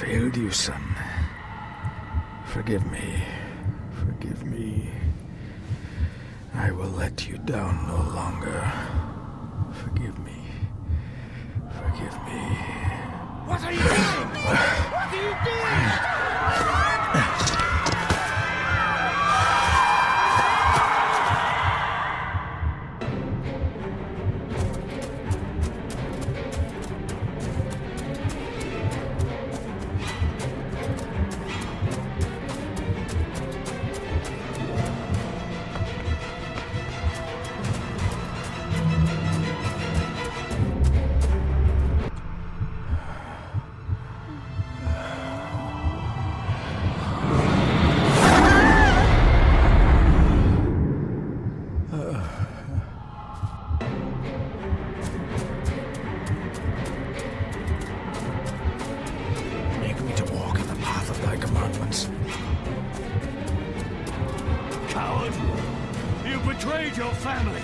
failed you, son. Forgive me. Forgive me. I will let you down no longer. Forgive me. Forgive me. What are you doing? What are you doing? Make me to walk in the path of thy commandments. Coward! You betrayed your family!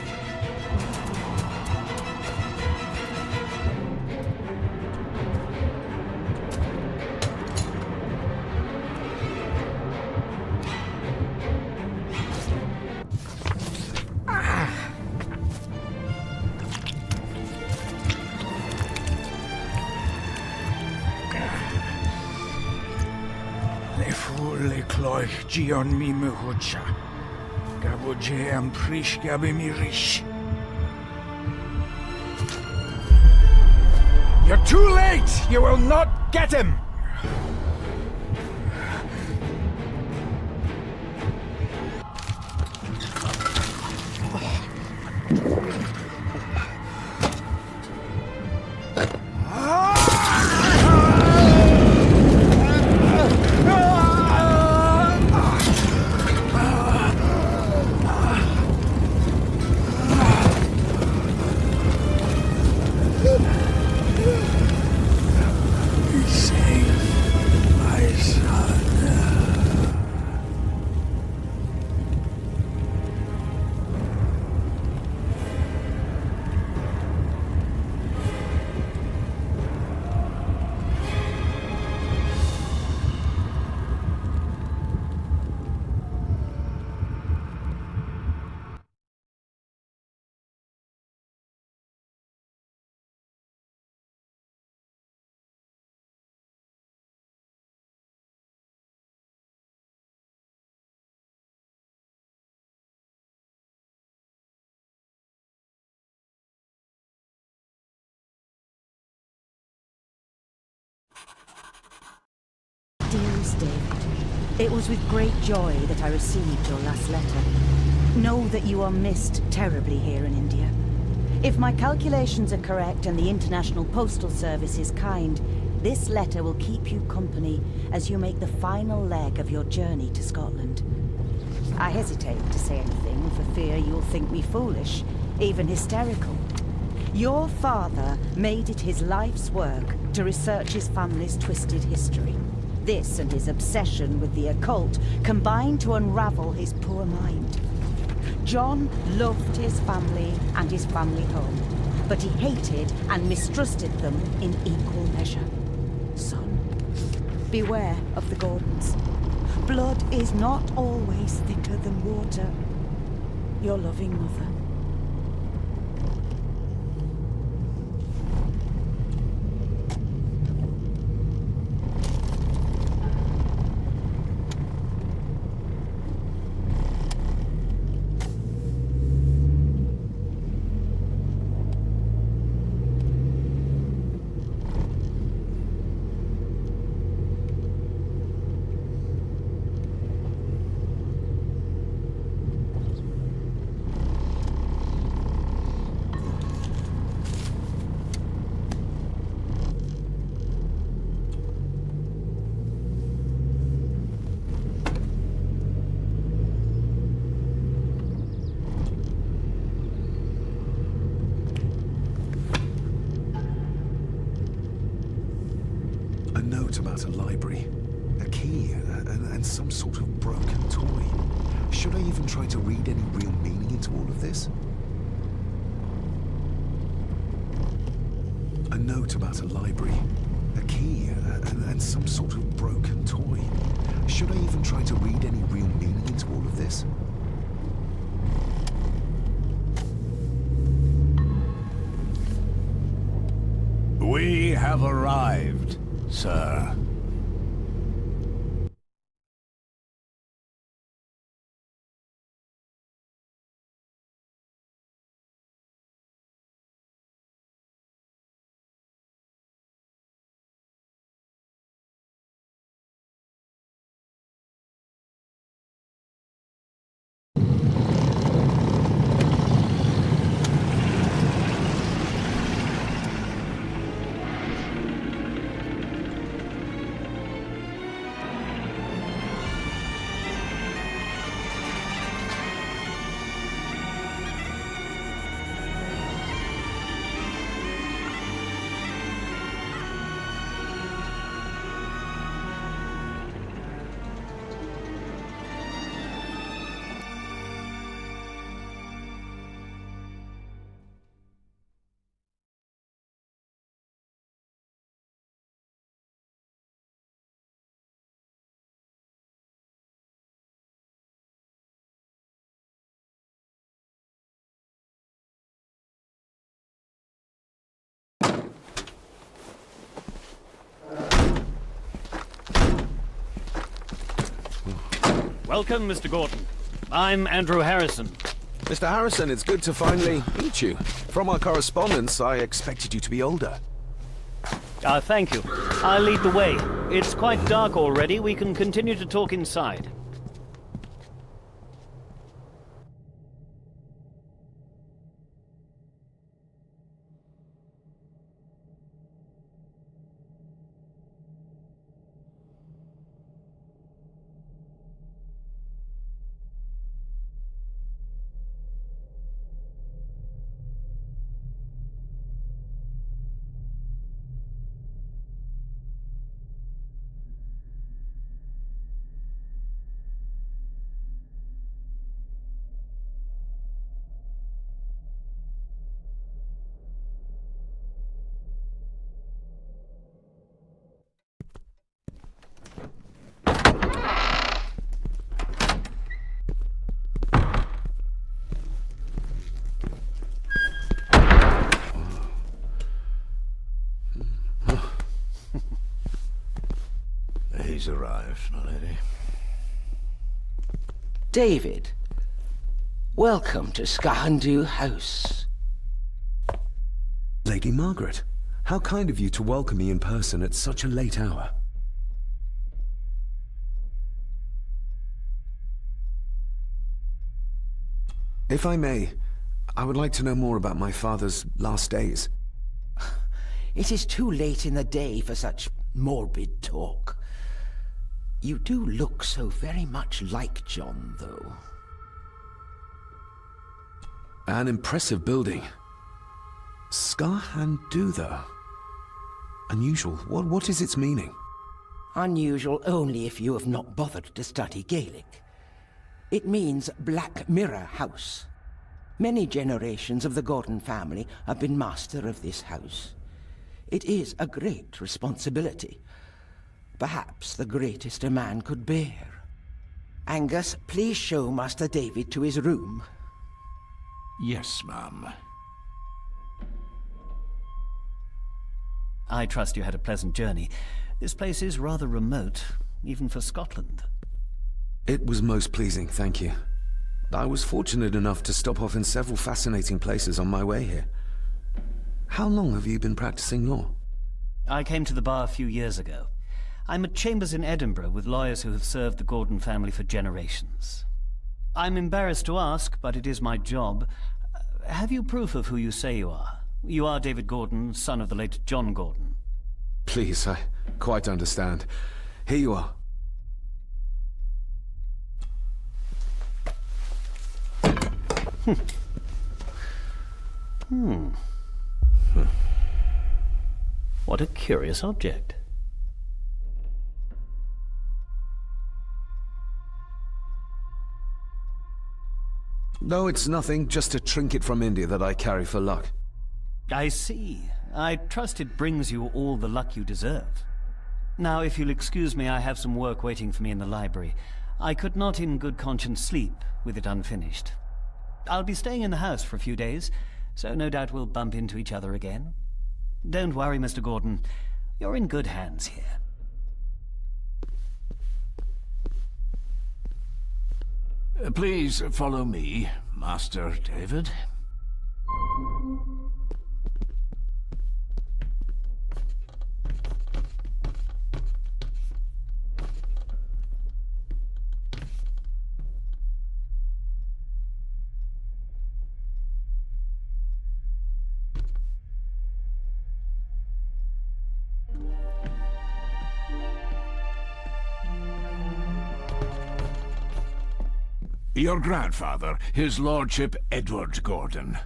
Le cloich gion mi mehucha. Gaboje am prish gabi mi rish. You're too late! You will not get him! Dearest David, it was with great joy that I received your last letter. Know that you are missed terribly here in India. If my calculations are correct and the International Postal Service is kind, this letter will keep you company as you make the final leg of your journey to Scotland. I hesitate to say anything for fear you'll think me foolish, even hysterical. Your father made it his life's work to research his family's twisted history. This and his obsession with the occult combined to unravel his poor mind. John loved his family and his family home, but he hated and mistrusted them in equal measure. Son, beware of the Gordons. Blood is not always thicker than water. Your loving mother. About a library, a key, and some sort of broken toy. Should I even try to read any real meaning into all of this? A note about a library, A key and some sort of broken toy. Should I even try to read any real meaning into all of this? We have arrived, sir. Welcome, Mr. Gordon. I'm Andrew Harrison. Mr. Harrison, it's good to finally meet you. From our correspondence, I expected you to be older. Thank you. I'll lead the way. It's quite dark already. We can continue to talk inside. He's arrived, my lady. David, welcome to Skahandu House. Lady Margaret, how kind of you to welcome me in person at such a late hour. If I may, I would like to know more about my father's last days. It is too late in the day for such morbid talk. You do look so very much like John, though. An impressive building. Skahandu, though. Unusual. What is its meaning? Unusual only if you have not bothered to study Gaelic. It means Black Mirror House. Many generations of the Gordon family have been master of this house. It is a great responsibility. Perhaps the greatest a man could bear. Angus, please show Master David to his room. Yes, ma'am. I trust you had a pleasant journey. This place is rather remote, even for Scotland. It was most pleasing, thank you. I was fortunate enough to stop off in several fascinating places on my way here. How long have you been practicing law? I came to the bar a few years ago. I'm at chambers in Edinburgh with lawyers who have served the Gordon family for generations. I'm embarrassed to ask, but it is my job. Have you proof of who you say you are? You are David Gordon, son of the late John Gordon. Please, I quite understand. Here you are. What a curious object. No, it's nothing. Just a trinket from India that I carry for luck. I see. I trust it brings you all the luck you deserve. Now, if you'll excuse me, I have some work waiting for me in the library. I could not in good conscience sleep with it unfinished. I'll be staying in the house for a few days, so no doubt we'll bump into each other again. Don't worry, Mr. Gordon. You're in good hands here. Please follow me, Master David. Your grandfather, his lordship Edward Gordon.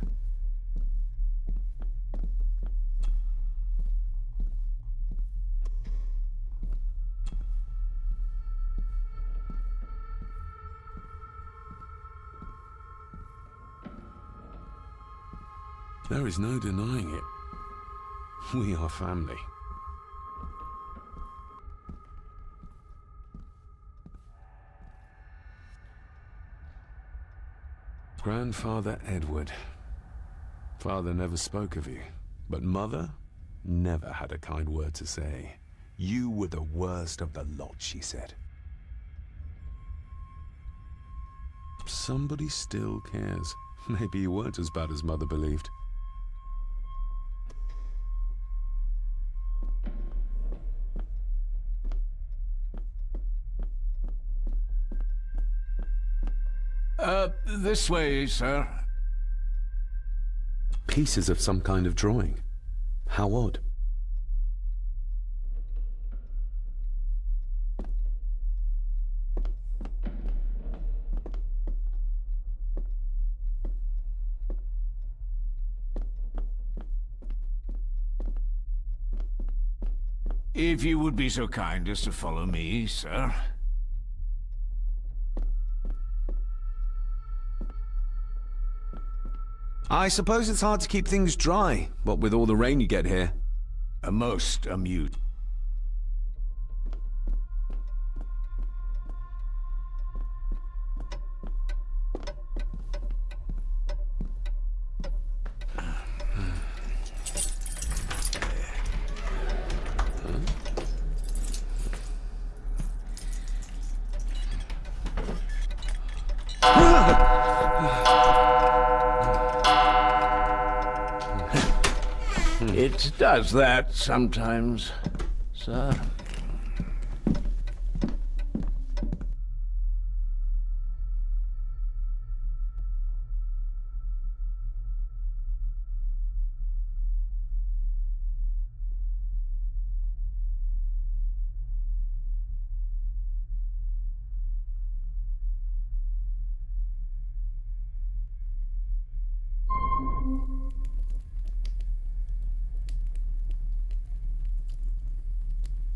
There is no denying it. We are family. Grandfather Edward. Father never spoke of you, but Mother never had a kind word to say. You were the worst of the lot, she said. Somebody still cares. Maybe you weren't as bad as Mother believed. This way, sir. Pieces of some kind of drawing. How odd. If you would be so kind as to follow me, sir. I suppose it's hard to keep things dry, what with all the rain you get here. A most amusing. It does that sometimes, sir.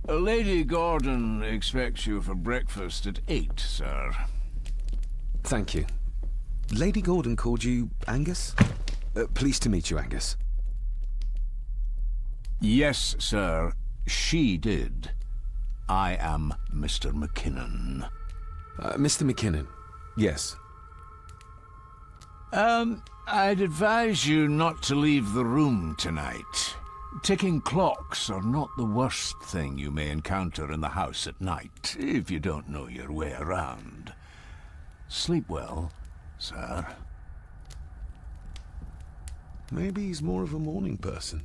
Lady Gordon expects you for breakfast at 8, sir. Thank you. Lady Gordon called you Angus? Pleased to meet you, Angus. Yes, sir. She did. I am Mr. McKinnon. Mr. McKinnon. Yes. I'd advise you not to leave the room tonight. Ticking clocks are not the worst thing you may encounter in the house at night, if you don't know your way around. Sleep well, sir. Maybe he's more of a morning person.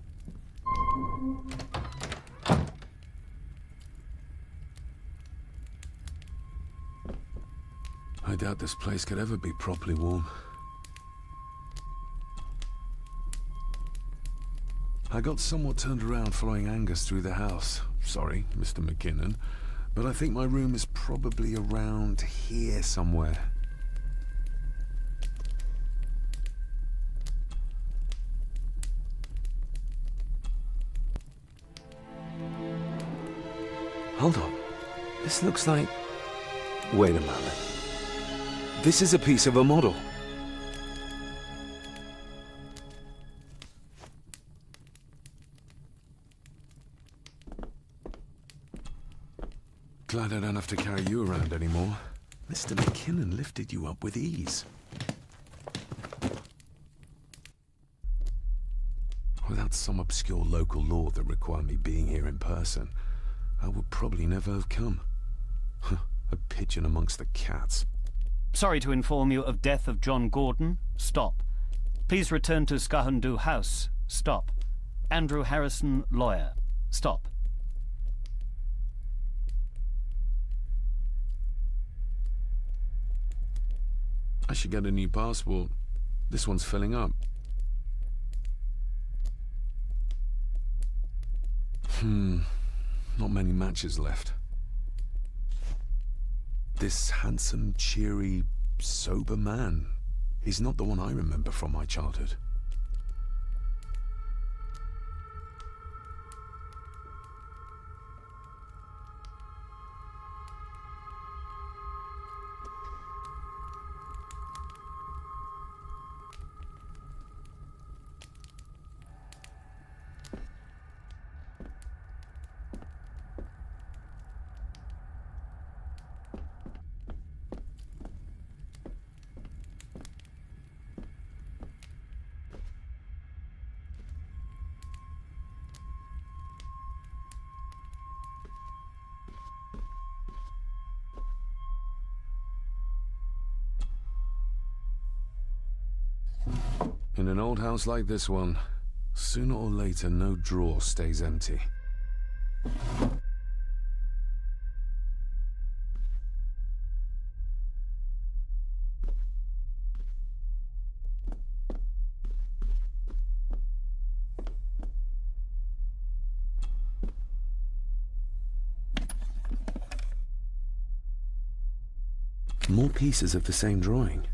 I doubt this place could ever be properly warm. I got somewhat turned around following Angus through the house. Sorry, Mr. McKinnon, but I think my room is probably around here somewhere. Hold on. This looks like... Wait a moment. This is a piece of a model. Glad I don't have to carry you around anymore. Mr. McKinnon lifted you up with ease. Without some obscure local law that required me being here in person, I would probably never have come. A pigeon amongst the cats. Sorry to inform you of death of John Gordon. Stop. Please return to Skahundu House. Stop. Andrew Harrison, lawyer. Stop. I should get a new passport. This one's filling up. Not many matches left. This handsome, cheery, sober man. He's not the one I remember from my childhood. In an old house like this one, sooner or later no drawer stays empty. More pieces of the same drawing.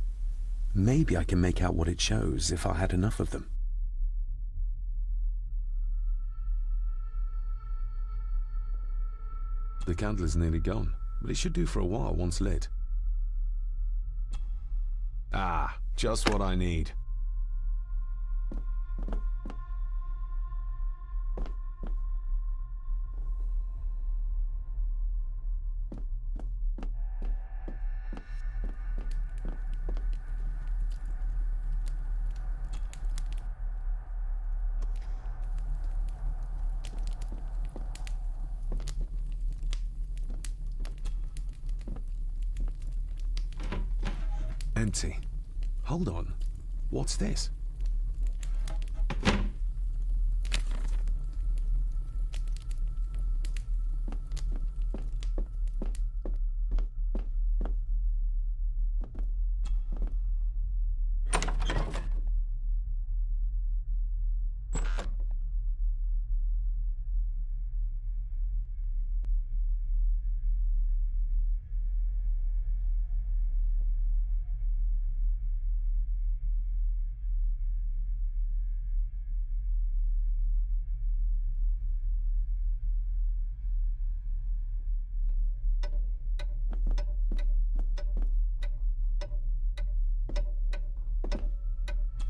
Maybe I can make out what it shows if I had enough of them. The candle is nearly gone, but it should do for a while once lit. Ah, just what I need. Empty. Hold on. What's this?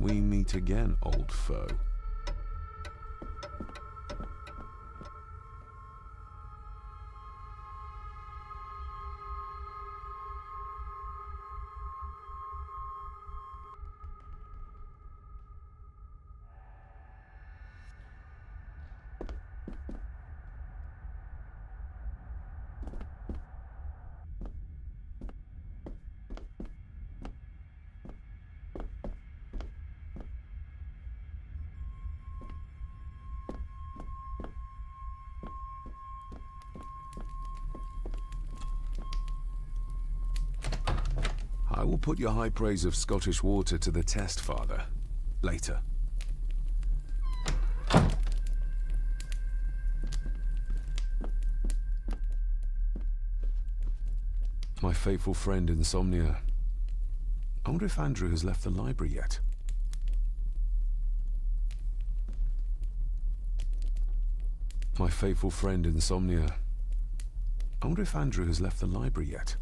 We meet again, old foe. I will put your high praise of Scottish water to the test, Father. Later. My faithful friend Insomnia. I wonder if Andrew has left the library yet. My faithful friend Insomnia. I wonder if Andrew has left the library yet.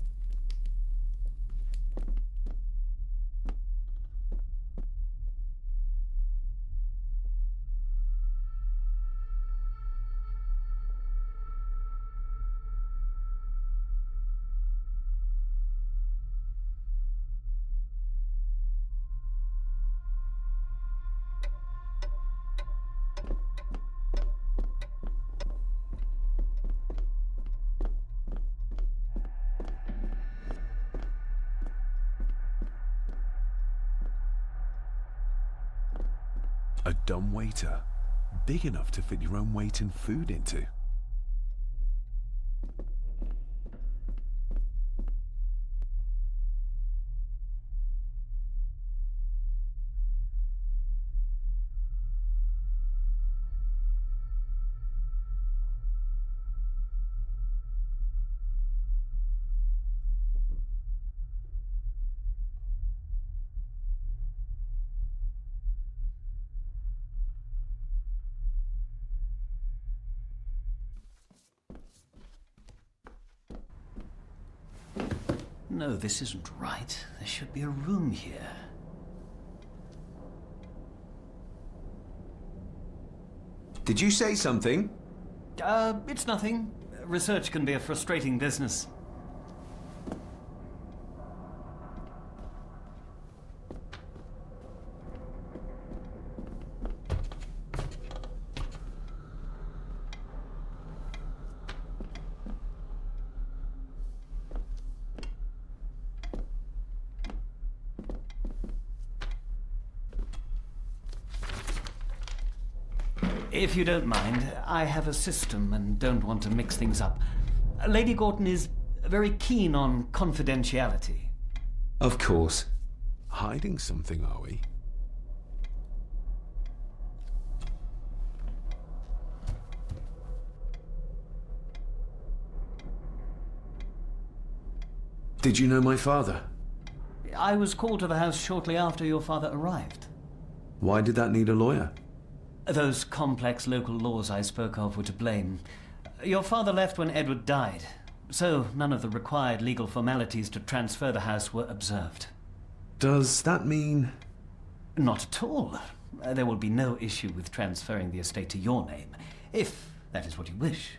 A dumbwaiter. Big enough to fit your own weight in food into. No, this isn't right. There should be a room here. Did you say something? It's nothing. Research can be a frustrating business. If you don't mind, I have a system and don't want to mix things up. Lady Gorton is very keen on confidentiality. Of course. Hiding something, are we? Did you know my father? I was called to the house shortly after your father arrived. Why did that need a lawyer? Those complex local laws I spoke of were to blame. Your father left when Edward died, so none of the required legal formalities to transfer the house were observed. Does that mean... Not at all. There will be no issue with transferring the estate to your name, if that is what you wish.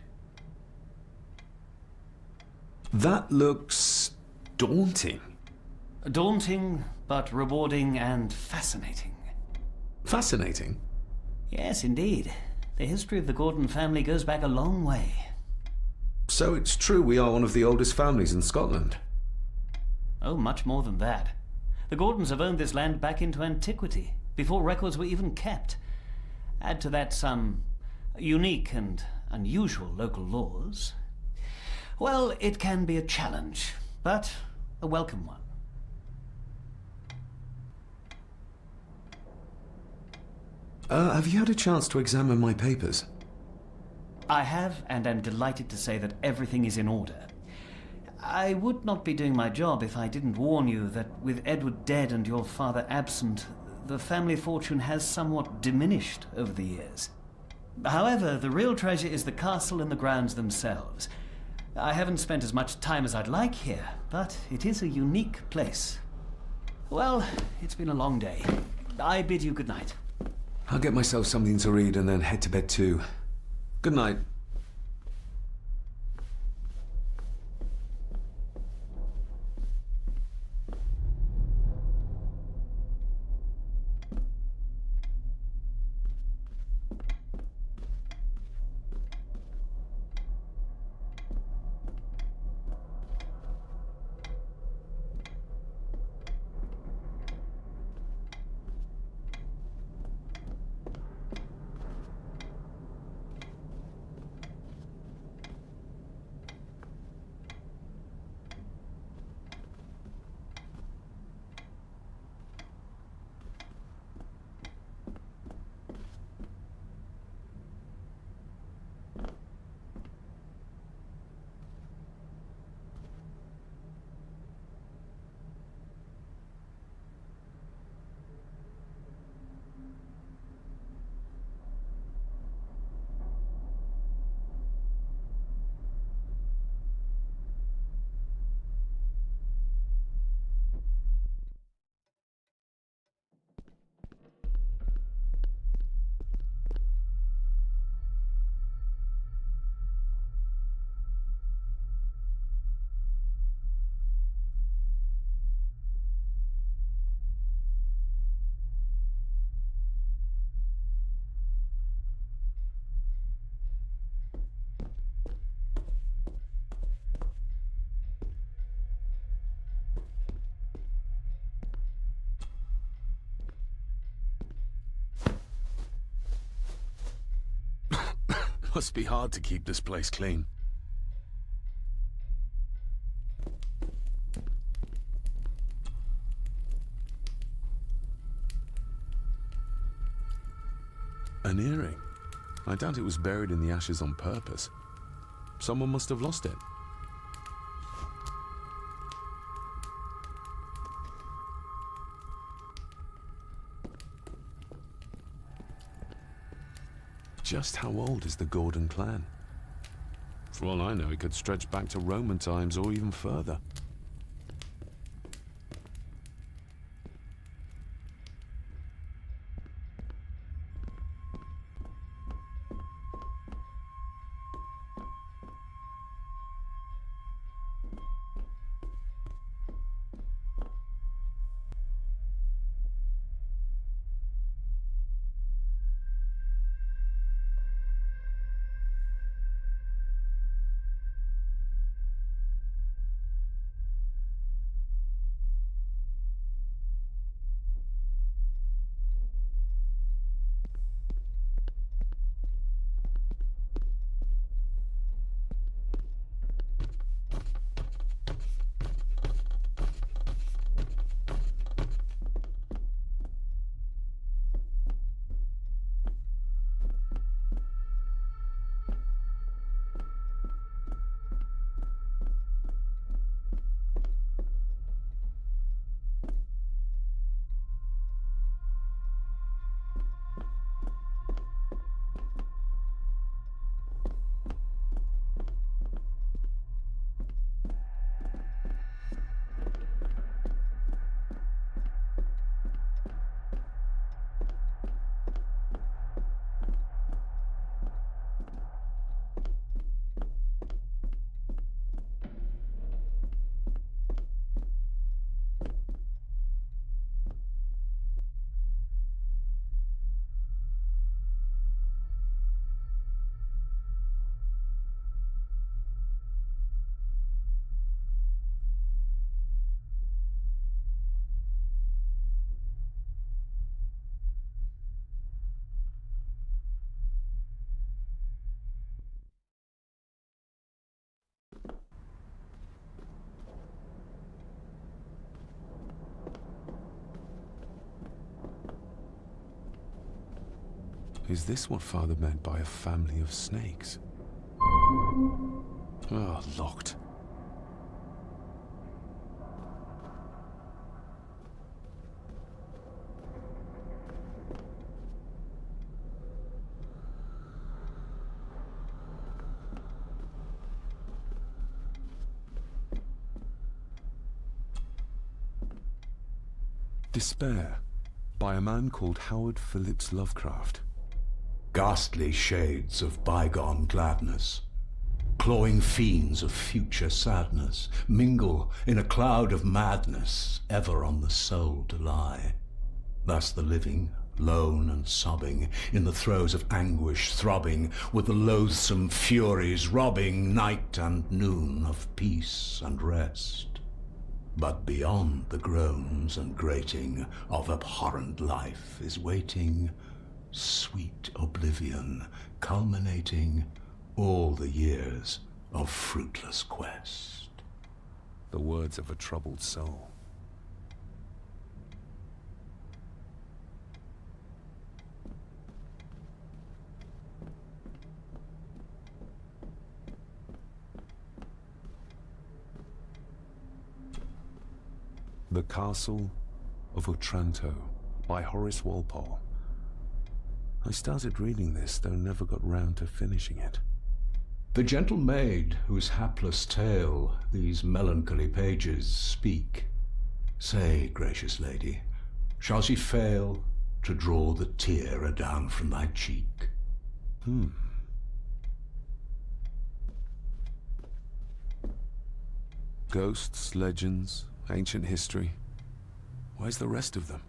That looks... daunting. Daunting, but rewarding and fascinating. Fascinating? Yes, indeed. The history of the Gordon family goes back a long way. So it's true we are one of the oldest families in Scotland. Oh, much more than that. The Gordons have owned this land back into antiquity, before records were even kept. Add to that some unique and unusual local laws. Well, it can be a challenge, but a welcome one. Have you had a chance to examine my papers? I have, and am delighted to say that everything is in order. I would not be doing my job if I didn't warn you that with Edward dead and your father absent, the family fortune has somewhat diminished over the years. However, the real treasure is the castle and the grounds themselves. I haven't spent as much time as I'd like here, but it is a unique place. Well, it's been a long day. I bid you good night. I'll get myself something to read and then head to bed too. Good night. Must be hard to keep this place clean. An earring. I doubt it was buried in the ashes on purpose. Someone must have lost it. Just how old is the Gordon clan? For all I know, it could stretch back to Roman times or even further. Is this what Father meant by a family of snakes? Ah, locked. Despair, by a man called Howard Phillips Lovecraft. Ghastly shades of bygone gladness, clawing fiends of future sadness, mingle in a cloud of madness, ever on the soul to lie. Thus the living, lone and sobbing, in the throes of anguish throbbing, with the loathsome furies robbing night and noon of peace and rest. But beyond the groans and grating of abhorrent life is waiting sweet oblivion, culminating all the years of fruitless quest. The words of a troubled soul. The Castle of Otranto by Horace Walpole. I started reading this, though never got round to finishing it. The gentle maid whose hapless tale these melancholy pages speak, say, gracious lady, shall she fail to draw the tear adown from thy cheek? Ghosts, legends, ancient history. Where's the rest of them?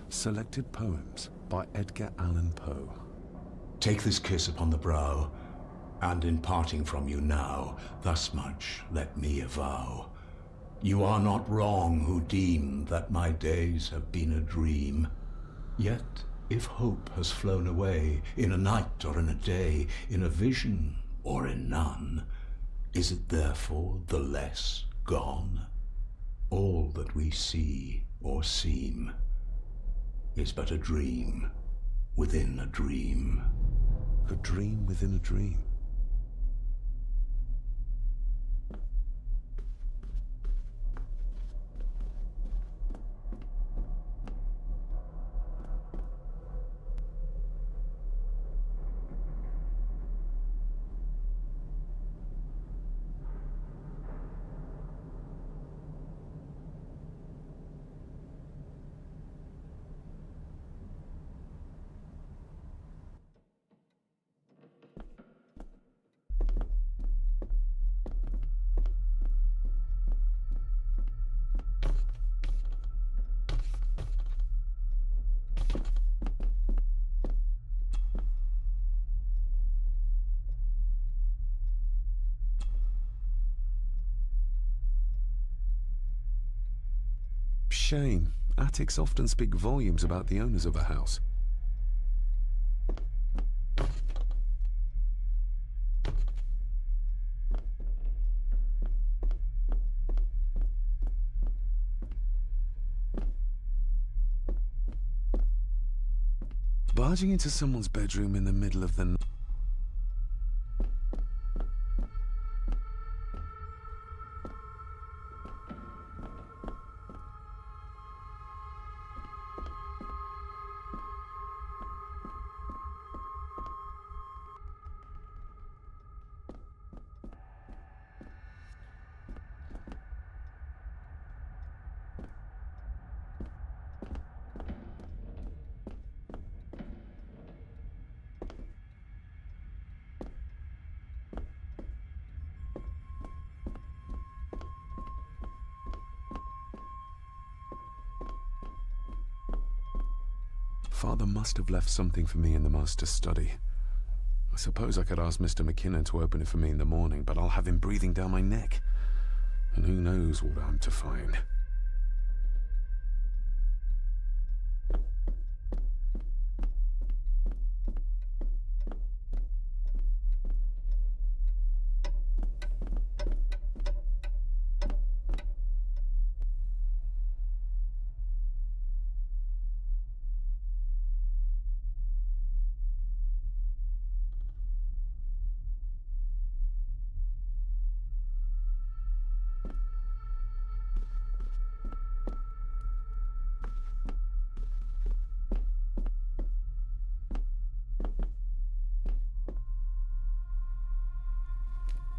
Selected Poems by Edgar Allan Poe. Take this kiss upon the brow, and in parting from you now, thus much let me avow. You are not wrong who deem that my days have been a dream. Yet, if hope has flown away, in a night or in a day, in a vision or in none, is it therefore the less gone? All that we see or seem is but a dream within a dream. A dream within a dream. Shame. Attics often speak volumes about the owners of a house. Barging into someone's bedroom in the middle of the night. Father must have left something for me in the master's study. I suppose I could ask Mr. McKinnon to open it for me in the morning, but I'll have him breathing down my neck. And who knows what I'm to find.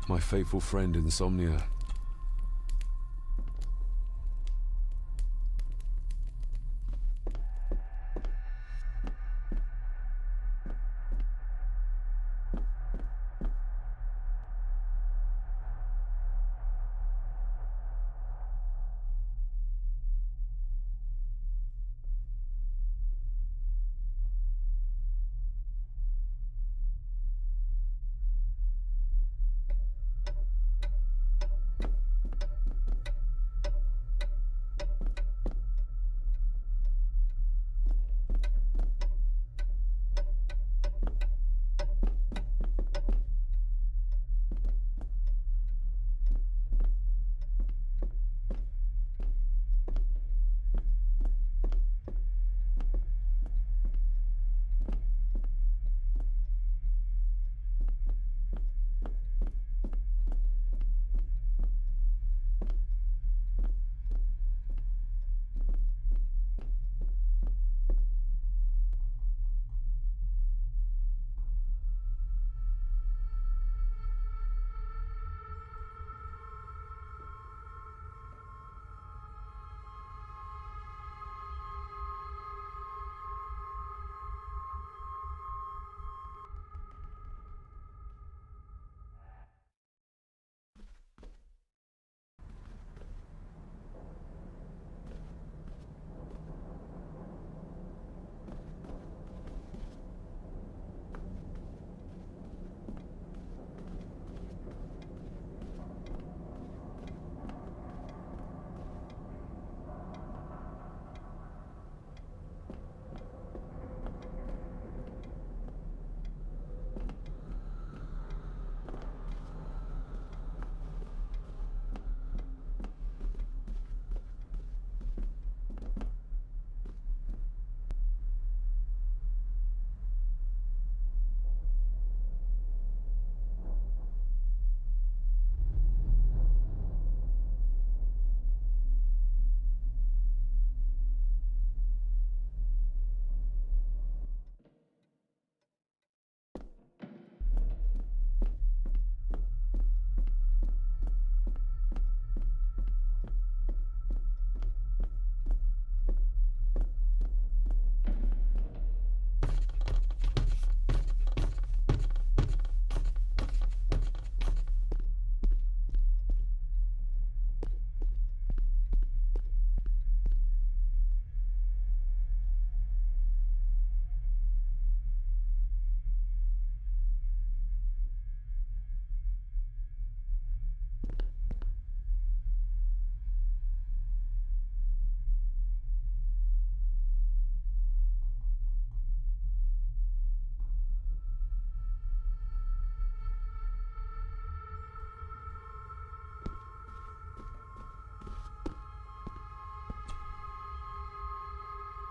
My faithful friend Insomnia.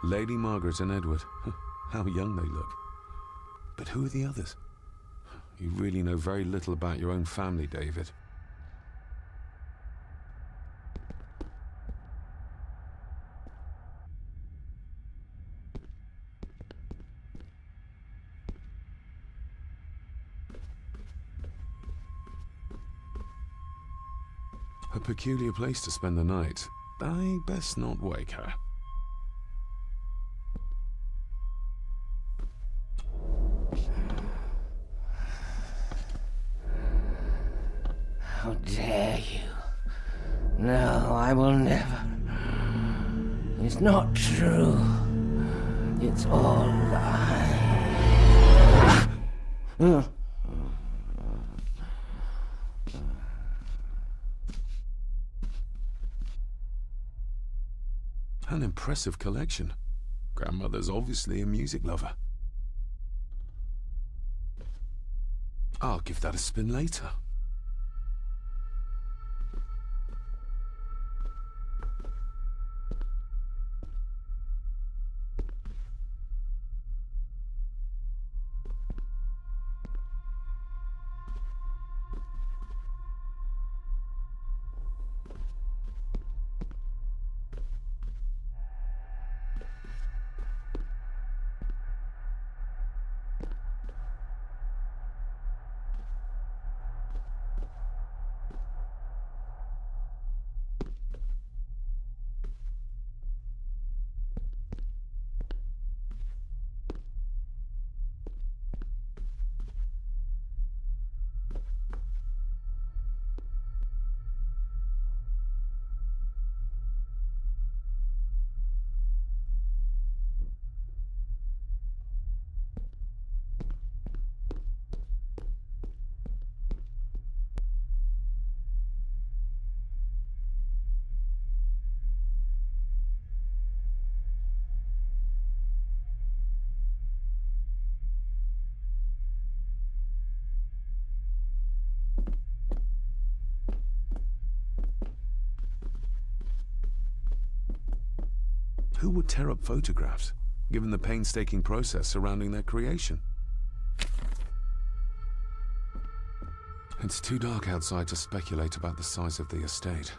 Lady Margaret and Edward. How young they look. But who are the others? You really know very little about your own family, David. A peculiar place to spend the night. I best not wake her. How dare you? No, I will never. It's not true. It's all lies. An impressive collection. Grandmother's obviously a music lover. I'll give that a spin later. Who would tear up photographs, given the painstaking process surrounding their creation? It's too dark outside to speculate about the size of the estate.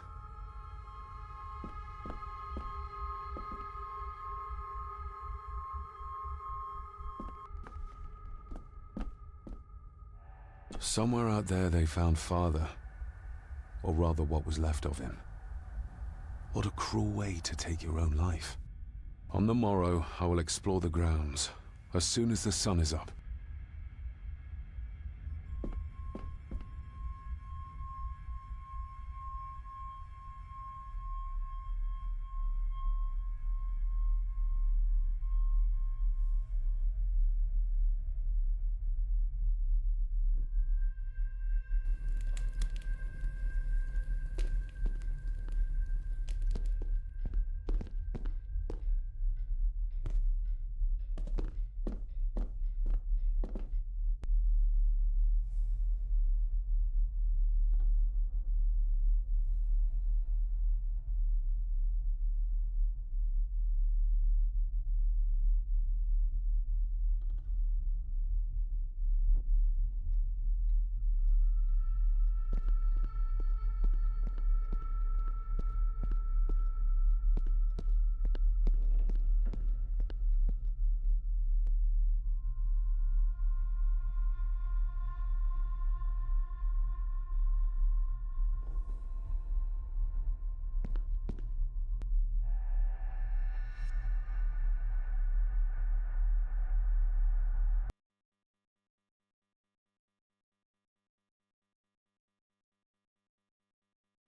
Somewhere out there they found Father, or rather what was left of him. What a cruel way to take your own life. On the morrow, I will explore the grounds, as soon as the sun is up.